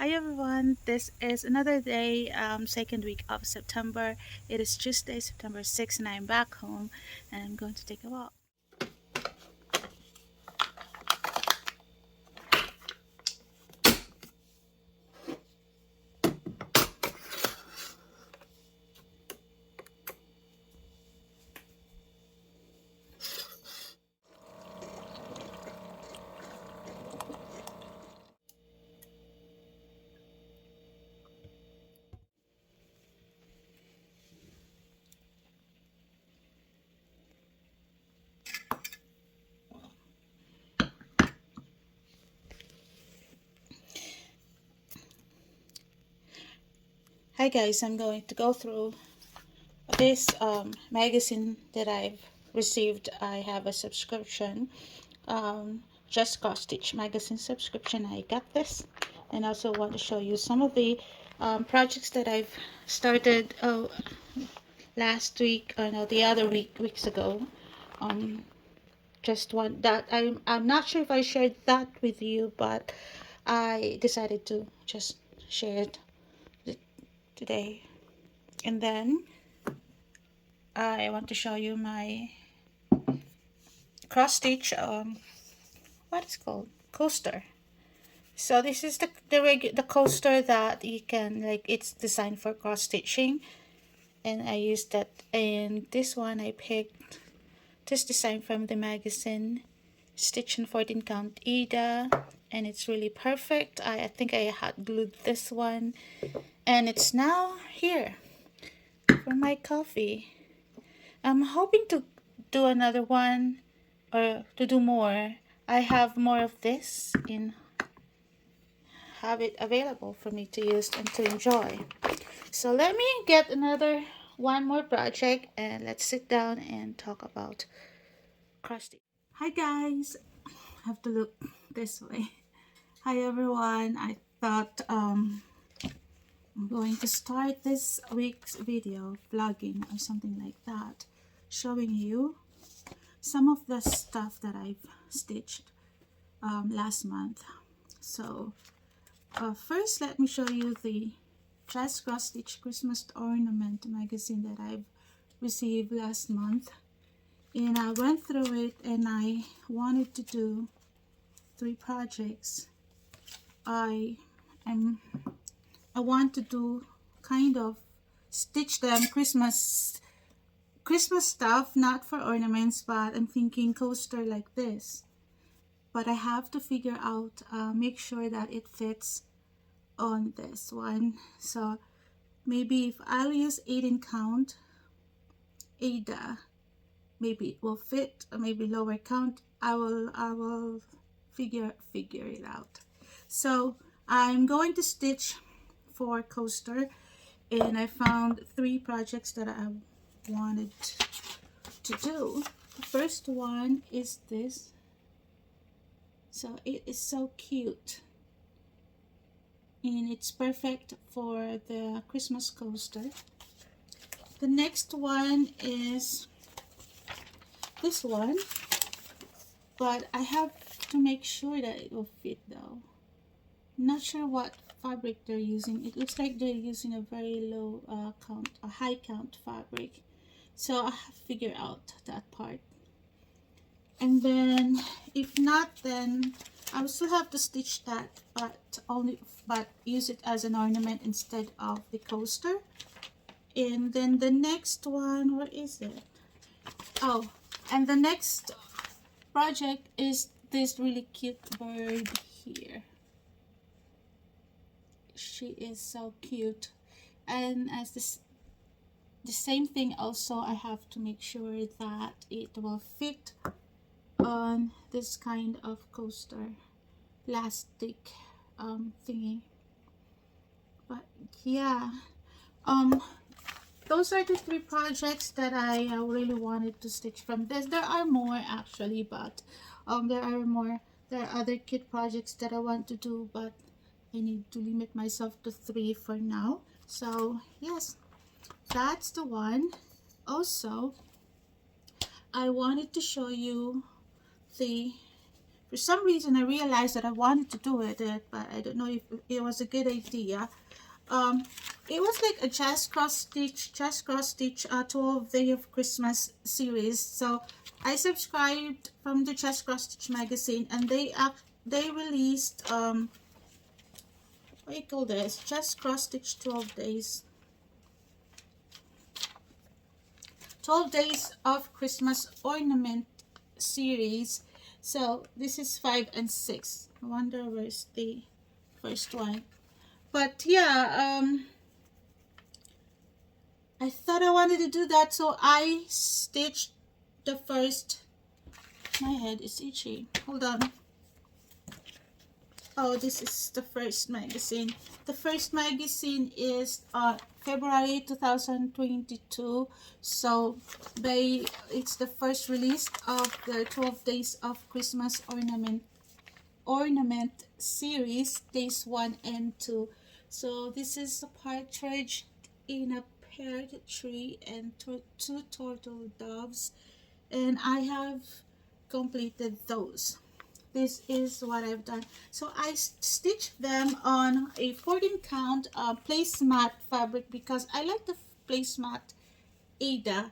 Hi everyone, this is another day, second week of September. It is Tuesday, September 6th, and I'm back home and I'm going to take a walk. Hi guys, I'm going to go through this magazine that I've received. I have a subscription, Just Cross Stitch magazine subscription. I got this, and also want to show you some of the projects that I've started last week, or no, the other weeks ago. Um, just one that I'm not sure if I shared that with you, but I decided to just share it today. And then I want to show you my cross stitch what is called coaster. So this is the coaster that you can, like, it's designed for cross stitching, and I used that. And this one I picked this design from the magazine Stitch and 14 Count Ida, and it's really perfect. I think I had glued this one, and it's now here for my coffee. I'm hoping to do another one, or to do more. I have more of this and have it available for me to use and to enjoy. So let me get one more project, and let's sit down and talk about crusty. Hi guys, I have to look this way. Hi everyone. I thought I'm going to start this week's video vlogging or something like that, showing you some of the stuff that I've stitched last month. So first, let me show you the Just Cross Stitch Christmas Ornament magazine that I've received last month. And I went through it, and I wanted to do 3 projects. I want to do kind of stitch them Christmas stuff, not for ornaments, but I'm thinking coaster like this. But I have to figure out, make sure that it fits on this one. So maybe if I'll use 18 count Ada, maybe it will fit, or maybe lower count. I will figure it out. So I'm going to stitch for coaster, and I found 3 projects that I wanted to do. The first one is this. So it is so cute, and it's perfect for the Christmas coaster. The next one is this one, but I have to make sure that it will fit though. I'm not sure what fabric they're using. It looks like they're using a very low count, a high count fabric. So I have to figure out that part. And then if not, then I will still have to stitch that, but use it as an ornament instead of the coaster. And then the next one, what is it? Oh, and the next project is this really cute bird here. She is so cute. And as the same thing also, I have to make sure that it will fit on this kind of coaster plastic thingy. But yeah, those are the 3 projects that I really wanted to stitch from this. There are more actually, but there are other cute projects that I want to do, but I need to limit myself to 3 for now. So yes, that's the one. Also, I wanted to show you the For some reason, I realized that I wanted to do it, but I don't know if it was a good idea. Um, it was like a just cross stitch 12 Day of Christmas series. So I subscribed from the Just Cross Stitch magazine, and they released what do you call this? Just Cross Stitch 12 Days. 12 Days of Christmas Ornament series. So this is 5 and 6. I wonder where's the first one. But yeah, I thought I wanted to do that, so I stitched the first. My head is itchy. Hold on. Oh, this is the first magazine. The first magazine is February 2022. So it's the first release of the 12 Days of Christmas Ornament series, days 1 and 2. So this is a partridge in a pear tree and two turtle doves, and I have completed those. This is what I've done. So I stitched them on a 14 count placemat fabric because I like the placemat Ada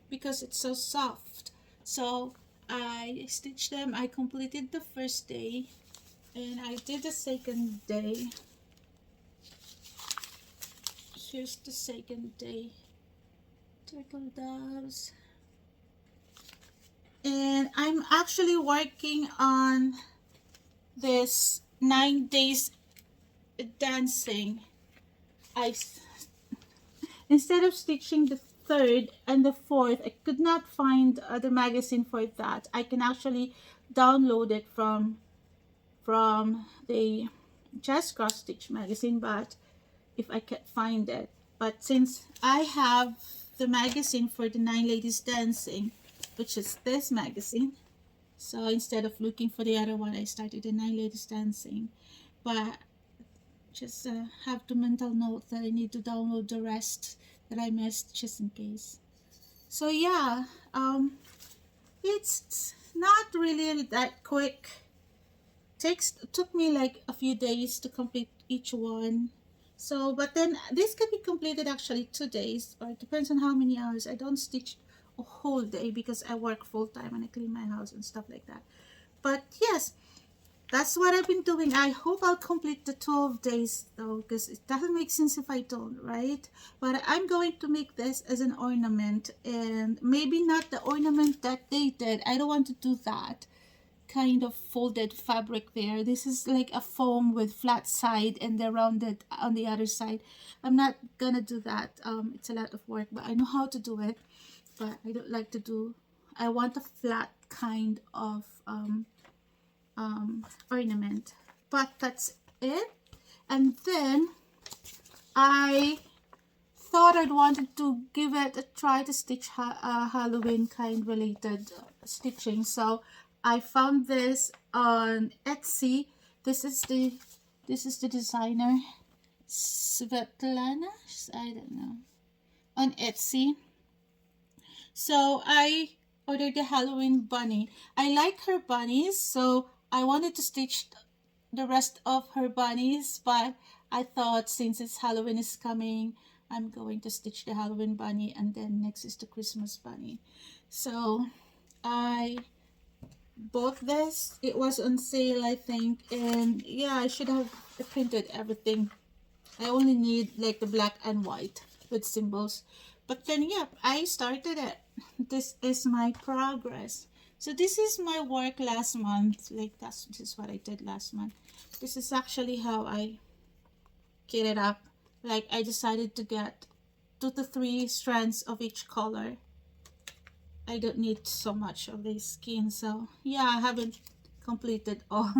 because it's so soft. So I stitched them. I completed the first day and I did the second day. Here's the second day. Turtle doves. And I'm actually working on this 9 days dancing. Instead of stitching the third and the fourth, I could not find the magazine for that. I can actually download it from the Just Cross Stitch magazine, but if I can't find it. But since I have the magazine for the 9 ladies dancing, which is this magazine, so instead of looking for the other one, I started the 9 ladies dancing. But just have to mental note that I need to download the rest that I missed just in case. So yeah, it's not really that quick. Took me like a few days to complete each one. So, but then this can be completed actually 2 days, or it depends on how many hours. I don't stitch a whole day because I work full time and I clean my house and stuff like that. But yes, that's what I've been doing. I hope I'll complete the 12 days though, because it doesn't make sense if I don't, right? But I'm going to make this as an ornament, and maybe not the ornament that they did. I don't want to do that kind of folded fabric there. This is like a foam with flat side and they're rounded on the other side. I'm not gonna do that. It's a lot of work, but I know how to do it. But I don't like to do. I want a flat kind of ornament. But that's it. And then I thought I'd wanted to give it a try to stitch Halloween kind related stitching. So I found this on Etsy. This is the designer Svetlana. I don't know, on Etsy. So I ordered the Halloween bunny. I like her bunnies, so I wanted to stitch the rest of her bunnies, but I thought since it's Halloween is coming, I'm going to stitch the Halloween bunny, and then next is the Christmas bunny. So I bought this. It was on sale, I think, and yeah, I should have printed everything. I only need like the black and white with symbols. But then yeah, I started it. This is my progress. So this is my work last month. Like this is what I did last month. This is actually how I get it up. Like I decided to get 2 to 3 strands of each color. I don't need so much of the skin, so yeah, I haven't completed all.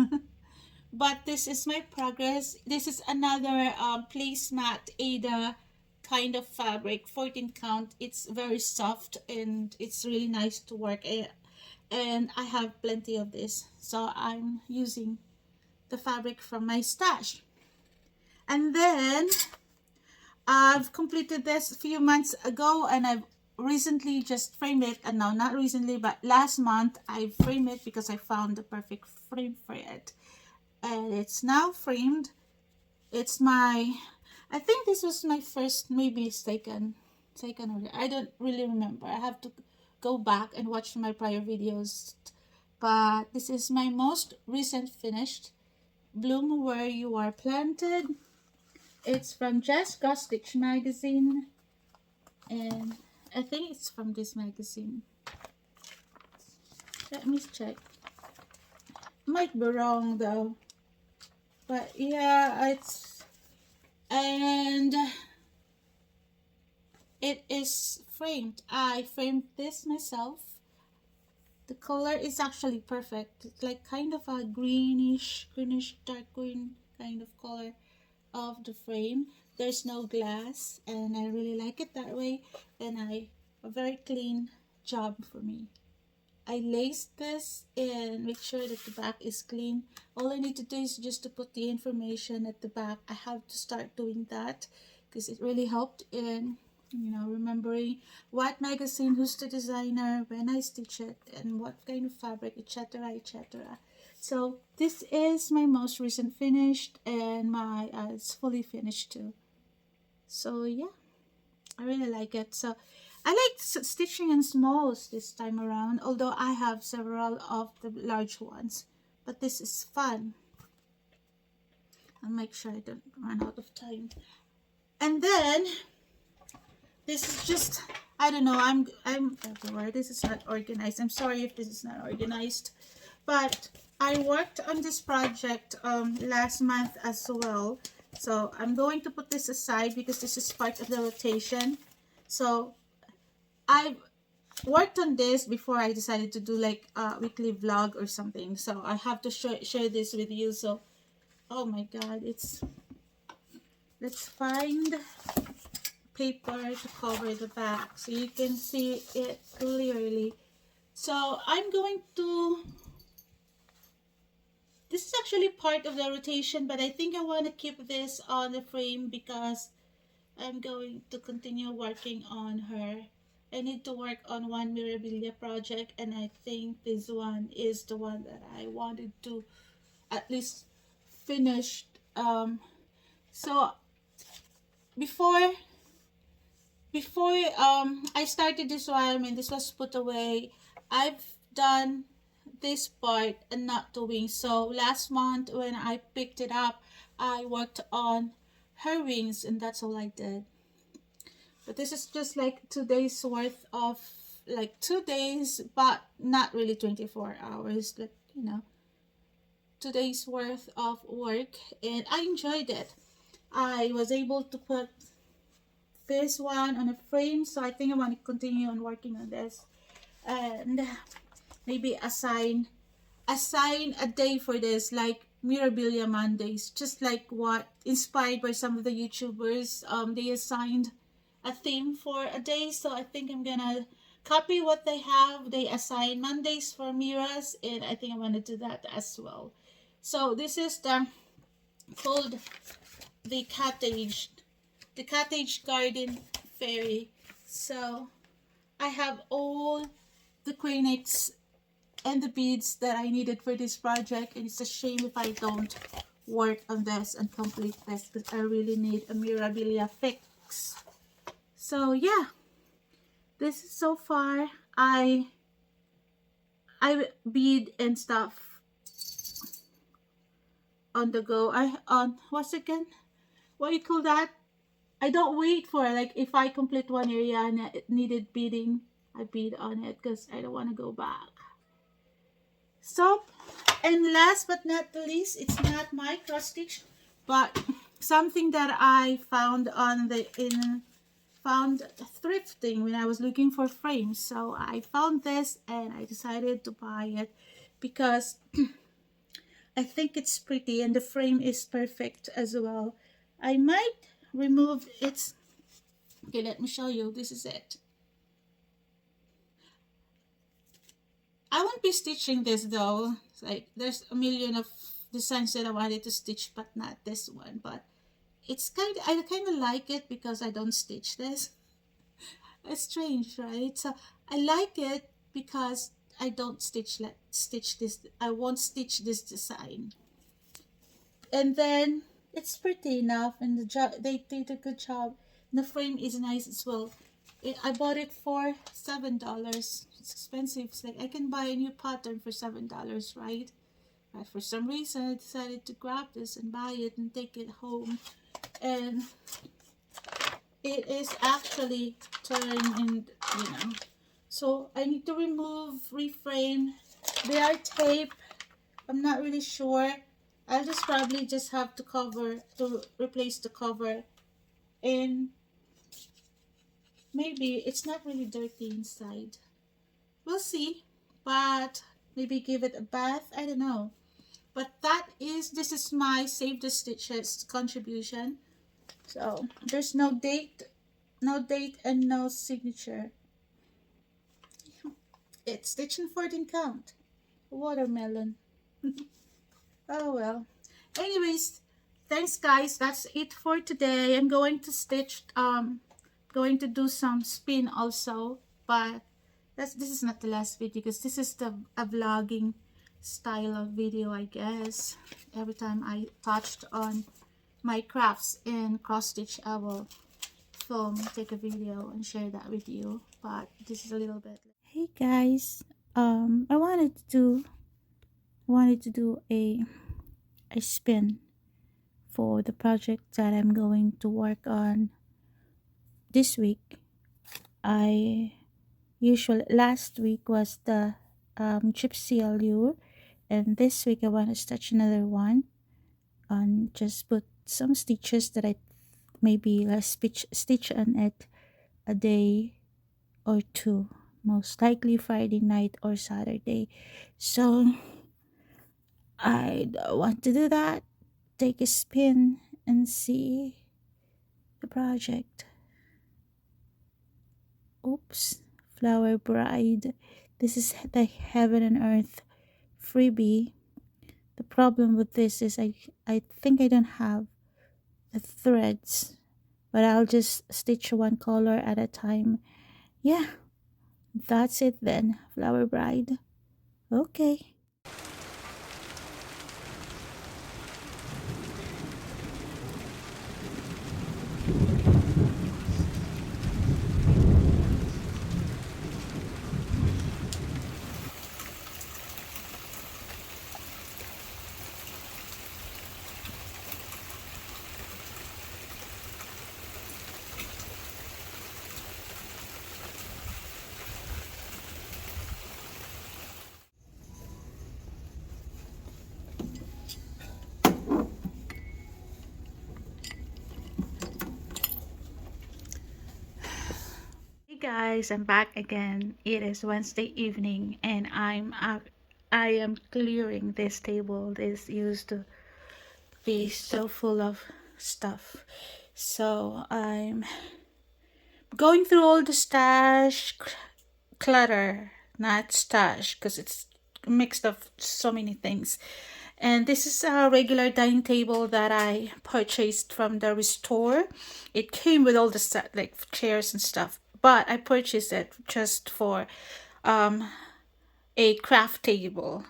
But this is my progress. This is another placemat Ada kind of fabric, 14 count. It's very soft and it's really nice to work in. And I have plenty of this, so I'm using the fabric from my stash. And then I've completed this a few months ago, and I've recently just framed it, and no, not recently, but last month I framed it because I found the perfect frame for it, and it's now framed. It's my, I think this was my first, maybe second order. I don't really remember. I have to go back and watch my prior videos. But this is my most recent finished. Bloom Where You Are Planted. It's from Just Got Stitch magazine. And I think it's from this magazine. Let me check. Might be wrong though. But yeah, it's, and it is framed. I framed this myself. The color is actually perfect. It's like kind of a greenish, dark green kind of color of the frame. There's no glass, and I really like it that way. And a very clean job for me. I laced this and make sure that the back is clean. All I need to do is just to put the information at the back. I have to start doing that because it really helped in, you know, remembering what magazine, who's the designer, when I stitch it, and what kind of fabric, etc., etc. So this is my most recent finished, and my it's fully finished too. So yeah, I really like it. So I like stitching in smalls this time around, although I have several of the large ones. But this is fun. I'll make sure I don't run out of time. And then this is just, I don't know, I'm everywhere. This is not organized. I'm sorry if this is not organized. But I worked on this project last month as well. So I'm going to put this aside because this is part of the rotation. So I worked on this before I decided to do like a weekly vlog or something. So I have to share this with you. So, oh my God, let's find paper to cover the back so you can see it clearly. So I'm going to, this is actually part of the rotation, but I think I want to keep this on the frame because I'm going to continue working on her. I need to work on one Mirabilia project, and I think this one is the one that I wanted to at least finish. So before I started this one, I mean, this was put away. I've done this part and not the wings. So last month when I picked it up, I worked on her wings, and that's all I did. But this is just like 2 days worth of, like 2 days, but not really 24 hours, like, you know, 2 days worth of work, and I enjoyed it. I was able to put this one on a frame, so I think I want to continue on working on this, and maybe assign a day for this, like Mirabilia Mondays, just like what inspired by some of the YouTubers. They assigned a theme for a day, so I think I'm gonna copy what they have. They assign Mondays for Miras, and I think I want to do that as well. So this is the called the cottage garden fairy. So I have all the quinix and the beads that I needed for this project, and it's a shame if I don't work on this and complete this because I really need a Mirabilia fix. So yeah, this is so far. I bead and stuff on the go. What's again? What do you call that? I don't wait for, like, if I complete one area and it needed beading, I bead on it because I don't want to go back. So, and last but not the least, it's not my cross stitch, but something that I found on found thrifting when I was looking for frames. So I found this and I decided to buy it because I think it's pretty and the frame is perfect as well. I might remove its, okay, let me show you. This is it. I won't be stitching this though. It's like there's a million of designs that I wanted to stitch, but not this one. But it's I kind of like it because I don't stitch this. It's strange, right? So I like it because I don't stitch this. I won't stitch this design, and then it's pretty enough, and the job they did a good job. And the frame is nice as well. I bought it for $7. It's expensive. It's like I can buy a new pattern for $7, right? But for some reason, I decided to grab this and buy it and take it home. And it is actually turned in, So I need to remove, reframe. They are tape. I'm not really sure. I'll just probably just have to replace the cover. And maybe it's not really dirty inside. We'll see. But maybe give it a bath. I don't know. But this is my Save the Stitches contribution. So there's no date and no signature. It's stitch and 14 count. Watermelon. Oh well. Anyways, thanks guys. That's it for today. I'm going to going to do some spin also, but this is not the last video because this is a vlogging style of video, I guess. Every time I touched on my crafts in cross stitch, I will take a video and share that with you, but this is a little bit. Hey guys, I wanted to do a spin for the project that I'm going to work on this week. Last week was the gypsy allure, and this week I want to stitch another one and just put some stitches that I maybe stitch on it a day or two, most likely Friday night or Saturday. So I want to do that, take a spin and see the project. Oops, Flower Bride. This is the Heaven and Earth freebie. The problem with this is I think I don't have the threads, but I'll just stitch one color at a time. Yeah, that's it then, Flower Bride. Okay. Hey guys, I'm back again. It is Wednesday evening and I am clearing this table. This used to be so full of stuff. So I'm going through all the clutter, not stash, because it's mixed of so many things. And this is a regular dining table that I purchased from the store. It came with all the stuff like chairs and stuff, but I purchased it just for a craft table.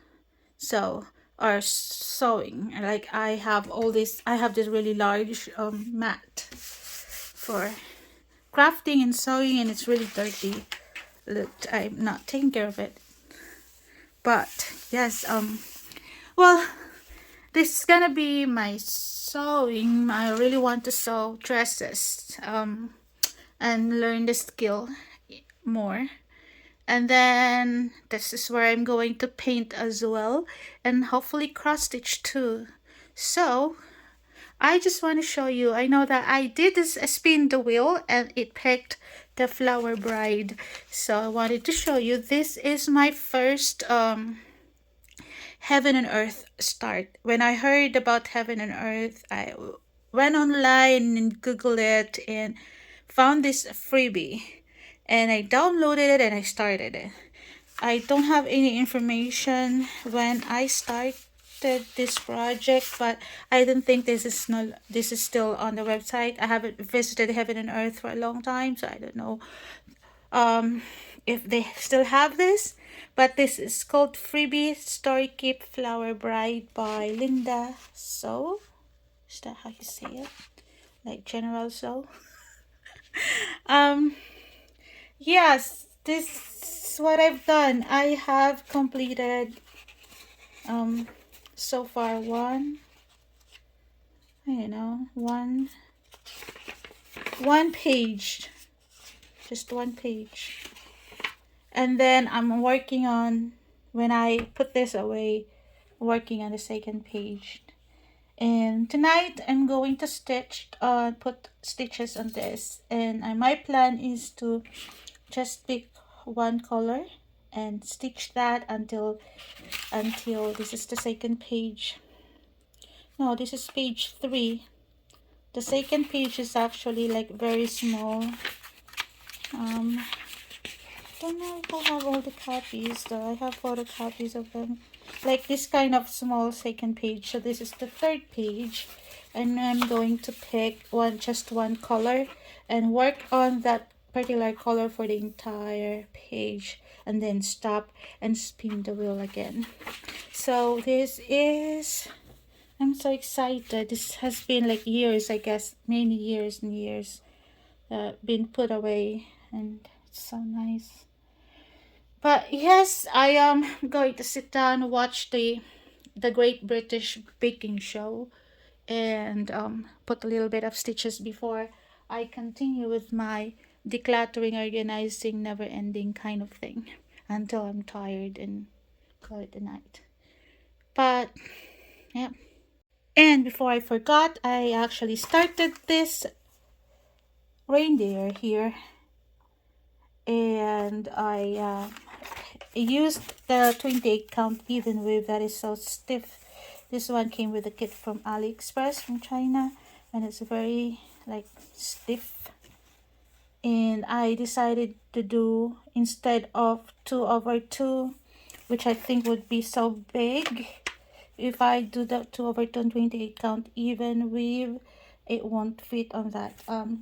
So, or sewing, like I have this really large mat for crafting and sewing, and it's really dirty. Look, I'm not taking care of it. But yes, well, this is gonna be my sewing. I really want to sew dresses and learn the skill more. And then this is where I'm going to paint as well, and hopefully cross stitch too. So I just want to show you. I know that I did spin the wheel and it picked the Flower Bride, so I wanted to show you. This is my first Heaven and Earth start. When I heard about Heaven and Earth, I went online and googled it and found this freebie, and I downloaded it and I started it. I don't have any information when I started this project, but I don't think this is still on the website. I haven't visited Heaven and Earth for a long time, so I don't know if they still have this. But this is called Freebie Story Keep Flower Bride by Linda So. Is that how you say it? Like General So? um yes, this is what I've done. I have completed so far one page, just one page. And then I'm working on, when I put this away, working on the second page. And tonight I'm going to put stitches on this. And my plan is to just pick one color and stitch that until this is the second page. No, this is page 3. The second page is actually like very small. Don't know if I have all the copies though. I have photocopies of them. Like this kind of small second page. So this is the third page. And I'm going to pick just one color and work on that particular color for the entire page. And then stop and spin the wheel again. So this is... I'm so excited. This has been like years, I guess. Many years and years. Been put away. And it's so nice. But yes, I am going to sit down and watch the Great British Baking Show and put a little bit of stitches before I continue with my decluttering, organizing, never-ending kind of thing until I'm tired and call it a night. But yeah. And before I forgot, I actually started this reindeer here, and I used the 28 count even weave that is so stiff. This one came with a kit from AliExpress from China, and it's very like stiff. And I decided to do, instead of 2/2, which I think would be so big, if I do the 2/2 28 count even weave, it won't fit on that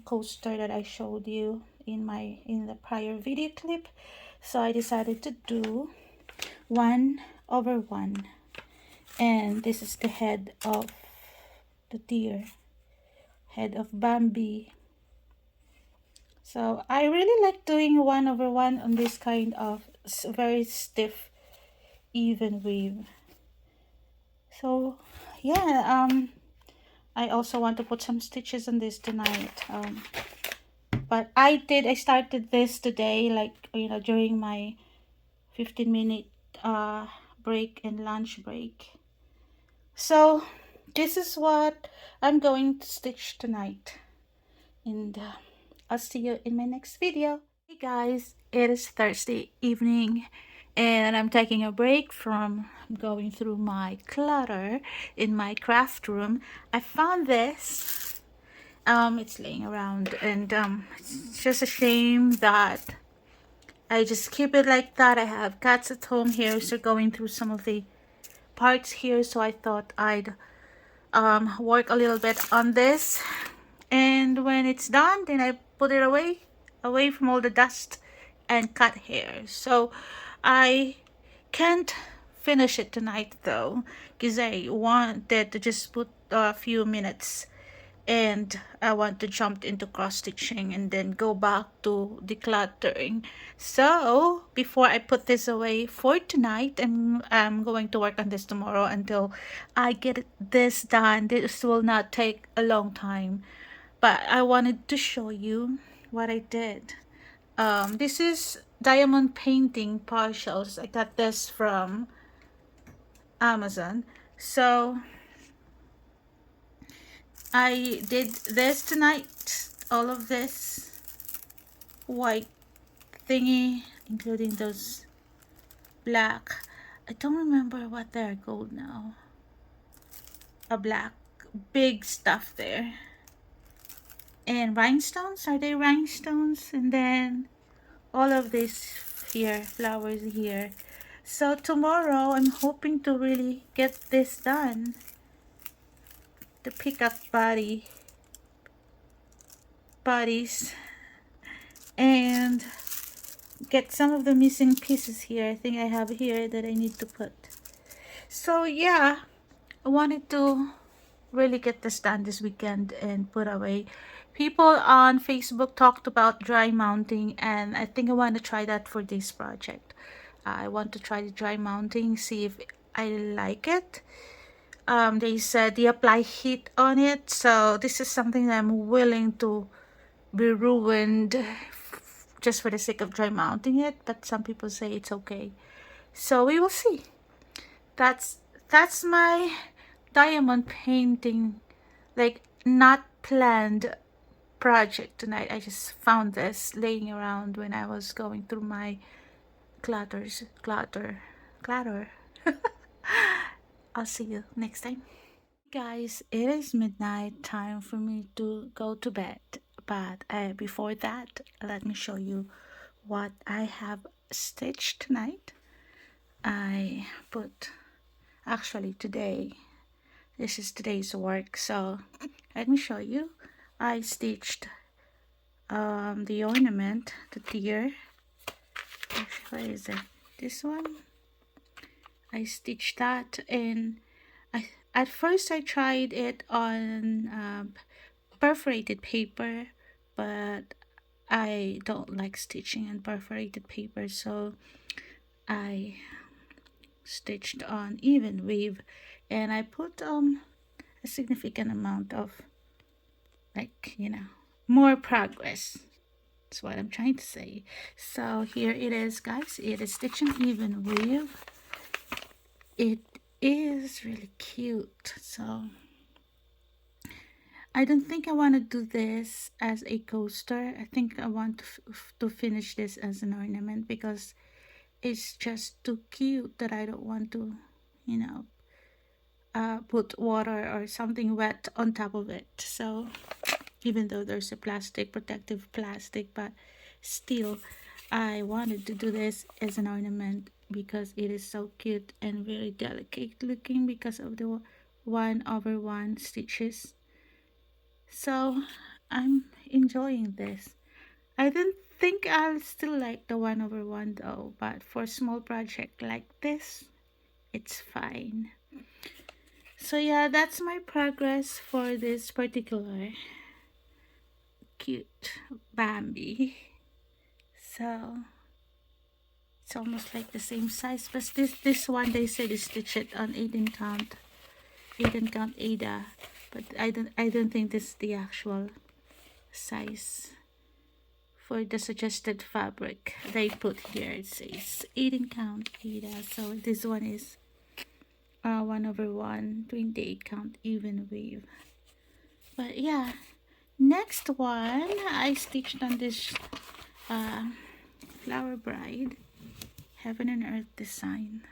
coaster that I showed you in the prior video clip. So I decided to do 1/1, and this is the head of the deer, head of Bambi. So I really like doing 1/1 on this kind of very stiff even weave. So yeah, I also want to put some stitches on this tonight. But I started this today, like, during my 15-minute break and lunch break. So this is what I'm going to stitch tonight, and I'll see you in my next video. Hey guys, it is Thursday evening and I'm taking a break from going through my clutter in my craft room. I found this. It's laying around, and it's just a shame that I just keep it like that. I have cats at home here, so going through some of the parts here, so I thought I'd work a little bit on this, and when it's done, then I put it away from all the dust and cut hair. So I can't finish it tonight though, because I wanted to just put a few minutes, and I want to jump into cross stitching and then go back to decluttering. So before I put this away for tonight, and I'm going to work on this tomorrow until I get this done. This will not take a long time, but I wanted to show you what I did. This is diamond painting partials. I got this from Amazon. So I did this tonight, all of this white thingy, including those black. I don't remember what they're called now. A black big stuff there. And rhinestones, are they rhinestones? And then all of this here, flowers here. So tomorrow I'm hoping to really get this done. The peacock bodies, and get some of the missing pieces here. I think I have here that I need to put. So yeah, I wanted to really get this done this weekend and put away. People on Facebook talked about dry mounting, and I think I want to try that for this project. I want to try the dry mounting, see if I like it. They said they apply heat on it, so this is something that I'm willing to be ruined just for the sake of dry mounting it, but some people say it's okay. So we will see. That's that's my diamond painting, like not planned project tonight. I just found this laying around when I was going through my clutter. I'll see you next time. Guys, it is midnight, time for me to go to bed. But before that, let me show you what I have stitched tonight. I put, actually today, this is today's work, so let me show you. I stitched the ornament, the deer. Actually, where is it? This one. I stitched that, and at first I tried it on perforated paper, but I don't like stitching on perforated paper, so I stitched on even weave, and I put a significant amount of, like, more progress. That's what I'm trying to say. So here it is, guys. It is stitching even weave. It is really cute. So I don't think I want to do this as a coaster. I think I want to finish this as an ornament because it's just too cute that I don't want to, you know, put water or something wet on top of it. So even though there's a plastic, protective plastic, but still I wanted to do this as an ornament because it is so cute and very delicate looking because of the 1/1 stitches. So I'm enjoying this. I don't think I'll still like the 1/1 though, but for a small project like this, it's fine. So yeah, that's my progress for this particular cute Bambi. So it's almost like the same size, but this one they said is stitch it on 18 count Ada, but I don't think this is the actual size for the suggested fabric they put here. It says 18 count Ada, so this one is 1/1 28 count even weave. But yeah, next one I stitched on this flower bride heaven and earth design.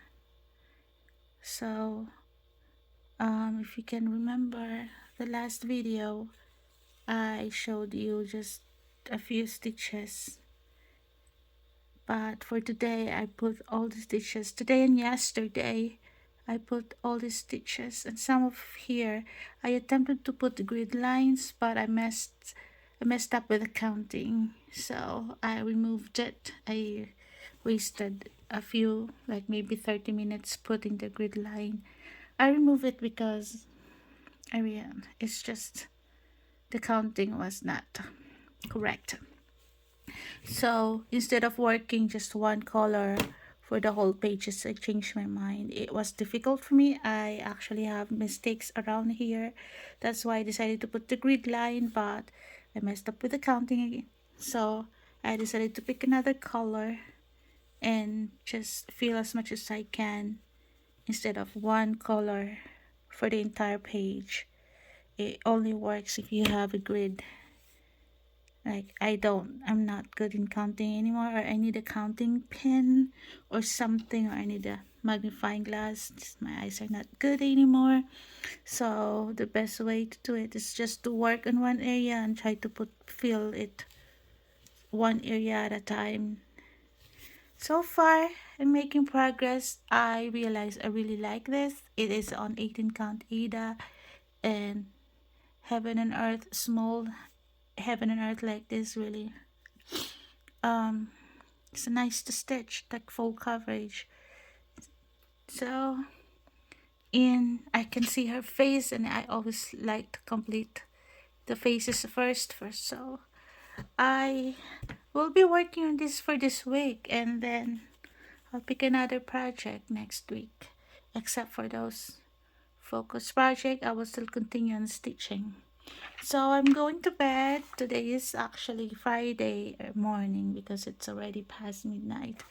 So if you can remember the last video, I showed you just a few stitches, but for today I put all the stitches. Today and yesterday I put all the stitches, and some of here I attempted to put the grid lines, but I messed up with the counting, so I removed it. I wasted a few, like maybe 30 minutes putting the grid line. I remove it because it's just the counting was not correct. So instead of working just one color for the whole pages, I changed my mind. It was difficult for me. I actually have mistakes around here. That's why I decided to put the grid line, but I messed up with the counting again. So I decided to pick another color and just fill as much as I can instead of one color for the entire page. It only works if you have a grid. Like I'm not good in counting anymore, or I need a counting pen or something, or I need a magnifying glass. My eyes are not good anymore. So the best way to do it is just to work on one area and try to fill it one area at a time. So far, I'm making progress. I realize I really like this. It is on 18 count Ada and heaven and earth, small heaven and earth like this, really It's nice to stitch, like full coverage. So, and I can see her face, and I always like to complete the faces first. So I will be working on this for this week, and then I'll pick another project next week. Except for those focus project, I will still continue on stitching. So I'm going to bed. Today is actually Friday morning because it's already past midnight.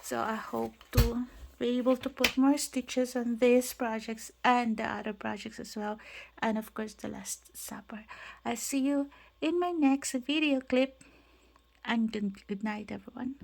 So I hope to be able to put more stitches on these projects and the other projects as well. And of course the Last Supper. I'll see you in my next video clip. And good night everyone.